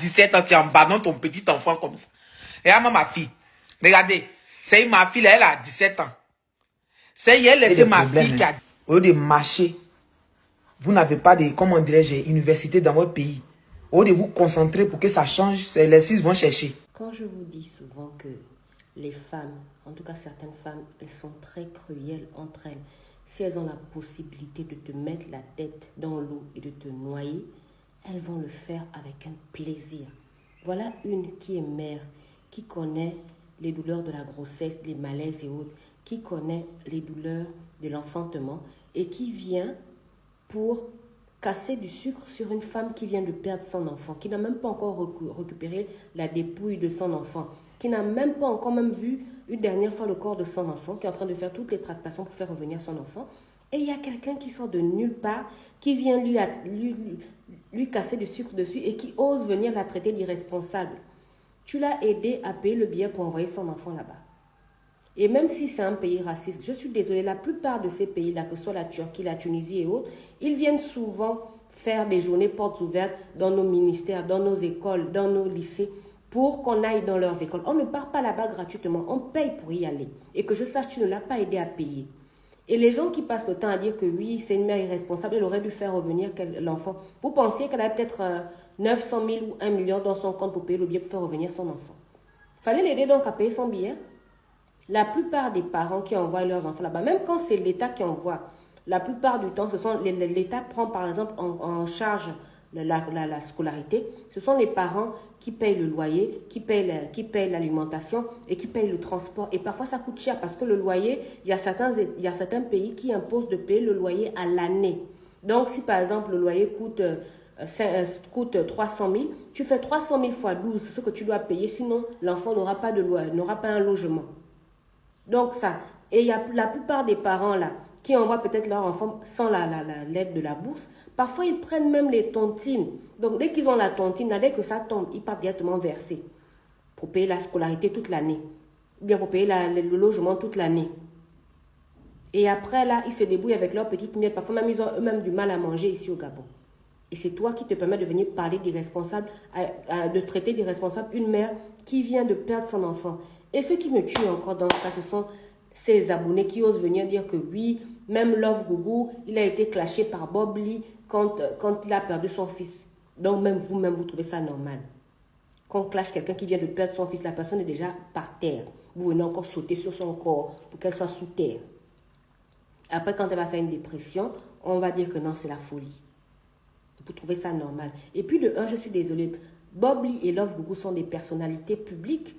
17 ans, tu abandonnes ton petit enfant comme ça. Regarde ma fille. Regardez. C'est ma fille, là, elle a 17 ans. C'est elle, laissé ma fille qui a... Au lieu de marcher, vous n'avez pas de, comment dirais-je, université dans votre pays. Au lieu de vous concentrer pour que ça change, c'est les six vont chercher. Quand je vous dis souvent que les femmes, en tout cas certaines femmes, elles sont très cruelles entre elles. Si elles ont la possibilité de te mettre la tête dans l'eau et de te noyer, elles vont le faire avec un plaisir. Voilà une qui est mère, qui connaît les douleurs de la grossesse, les malaises et autres, qui connaît les douleurs de l'enfantement et qui vient pour casser du sucre sur une femme qui vient de perdre son enfant, qui n'a même pas encore récupéré la dépouille de son enfant, qui n'a même pas encore même vu une dernière fois le corps de son enfant, qui est en train de faire toutes les tractations pour faire revenir son enfant. Et il y a quelqu'un qui sort de nulle part, qui vient lui casser du sucre dessus et qui ose venir la traiter d'irresponsable. Tu l'as aidé à payer le billet pour envoyer son enfant là-bas. Et même si c'est un pays raciste, je suis désolée, la plupart de ces pays-là, que ce soit la Turquie, la Tunisie et autres, ils viennent souvent faire des journées portes ouvertes dans nos ministères, dans nos écoles, dans nos lycées, pour qu'on aille dans leurs écoles. On ne part pas là-bas gratuitement, on paye pour y aller. Et que je sache, tu ne l'as pas aidé à payer. Et les gens qui passent le temps à dire que oui, c'est une mère irresponsable, elle aurait dû faire revenir l'enfant. Vous pensiez qu'elle avait peut-être 900 000 ou 1 million dans son compte pour payer le billet pour faire revenir son enfant. Fallait l'aider donc à payer son billet. La plupart des parents qui envoient leurs enfants là-bas, même quand c'est l'État qui envoie, la plupart du temps, l'État prend par exemple en charge la scolarité. Ce sont les parents qui payent le loyer, qui payent l'alimentation et qui payent le transport. Et parfois, ça coûte cher parce que le loyer, il y a certains pays qui imposent de payer le loyer à l'année. Donc, si par exemple, le loyer coûte 300 000, tu fais 300 000 fois 12, ce que tu dois payer, sinon l'enfant n'aura pas de loyer, n'aura pas un logement. Donc ça, et il y a la plupart des parents là, qui envoient peut-être leur enfant sans l'aide de la bourse, parfois ils prennent même les tontines. Donc dès qu'ils ont la tontine, dès que ça tombe, ils partent directement verser pour payer la scolarité toute l'année, ou bien pour payer le logement toute l'année. Et après là, ils se débrouillent avec leurs petites miettes, parfois même ils ont eux-mêmes du mal à manger ici au Gabon. Et c'est toi qui te permets de venir parler d'irresponsable, de traiter d'irresponsable une mère qui vient de perdre son enfant. Et ce qui me tue encore dans ça, ce sont ces abonnés qui osent venir dire que oui, même Love Gougou, il a été clashé par Bob Lee quand il a perdu son fils. Donc même vous trouvez ça normal. Quand on clash quelqu'un qui vient de perdre son fils, la personne est déjà par terre. Vous venez encore sauter sur son corps pour qu'elle soit sous terre. Après, quand elle va faire une dépression, on va dire que non, c'est la folie. Vous trouvez ça normal. Et puis de un, je suis désolée, Bob Lee et Love Gougou sont des personnalités publiques.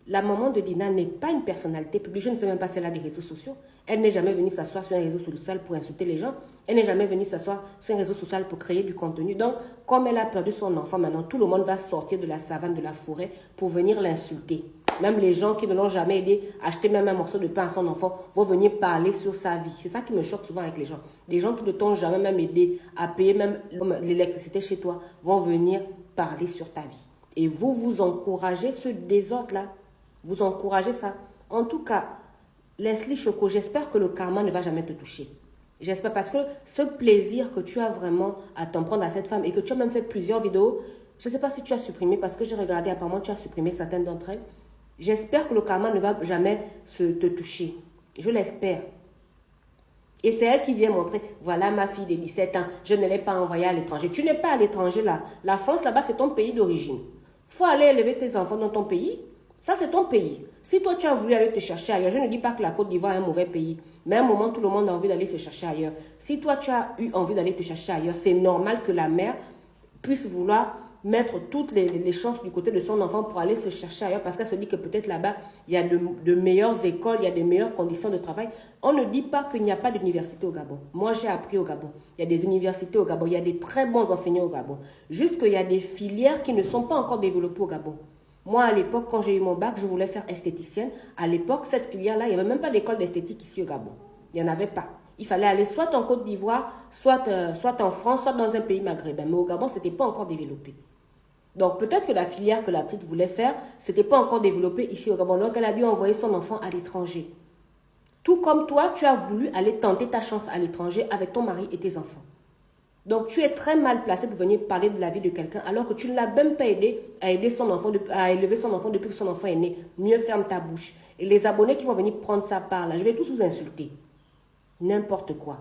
La maman de Dina n'est pas une personnalité publique. Je ne sais même pas si elle a des réseaux sociaux. Elle n'est jamais venue s'asseoir sur un réseau social pour insulter les gens. Elle n'est jamais venue s'asseoir sur un réseau social pour créer du contenu. Donc, comme elle a perdu son enfant, maintenant, tout le monde va sortir de la savane, de la forêt pour venir l'insulter. Même les gens qui ne l'ont jamais aidé, acheter même un morceau de pain à son enfant, vont venir parler sur sa vie. C'est ça qui me choque souvent avec les gens. Les gens qui ne t'ont jamais même aidé à payer même l'électricité chez toi, vont venir parler sur ta vie. Et vous encouragez ce désordre-là. Vous encouragez ça. En tout cas, Leslie Choco, j'espère que le karma ne va jamais te toucher. J'espère parce que ce plaisir que tu as vraiment à t'en prendre à cette femme et que tu as même fait plusieurs vidéos, je ne sais pas si tu as supprimé parce que j'ai regardé, apparemment tu as supprimé certaines d'entre elles. J'espère que le karma ne va jamais te toucher. Je l'espère. Et c'est elle qui vient montrer, voilà ma fille de 17 ans, je ne l'ai pas envoyée à l'étranger. Tu n'es pas à l'étranger là. La France là-bas, c'est ton pays d'origine. Il faut aller élever tes enfants dans ton pays. Ça, c'est ton pays. Si toi, tu as voulu aller te chercher ailleurs, je ne dis pas que la Côte d'Ivoire est un mauvais pays, mais à un moment, tout le monde a envie d'aller se chercher ailleurs. Si toi, tu as eu envie d'aller te chercher ailleurs, c'est normal que la mère puisse vouloir mettre toutes les chances du côté de son enfant pour aller se chercher ailleurs parce qu'elle se dit que peut-être là-bas, il y a de meilleures écoles, il y a de meilleures conditions de travail. On ne dit pas qu'il n'y a pas d'université au Gabon. Moi, j'ai appris au Gabon. Il y a des universités au Gabon, il y a des très bons enseignants au Gabon. Juste qu'il y a des filières qui ne sont pas encore développées au Gabon. Moi, à l'époque, quand j'ai eu mon bac, je voulais faire esthéticienne. À l'époque, cette filière-là, il n'y avait même pas d'école d'esthétique ici au Gabon. Il n'y en avait pas. Il fallait aller soit en Côte d'Ivoire, soit en France, soit dans un pays maghrébin. Mais au Gabon, ce n'était pas encore développé. Donc, peut-être que la filière que la petite voulait faire, ce n'était pas encore développé ici au Gabon. Donc, elle a dû envoyer son enfant à l'étranger. Tout comme toi, tu as voulu aller tenter ta chance à l'étranger avec ton mari et tes enfants. Donc, tu es très mal placé pour venir parler de la vie de quelqu'un alors que tu ne l'as même pas aidé à aider son enfant, à élever son enfant depuis que son enfant est né. Mieux ferme ta bouche. Et les abonnés qui vont venir prendre sa part là, je vais tous vous insulter. N'importe quoi.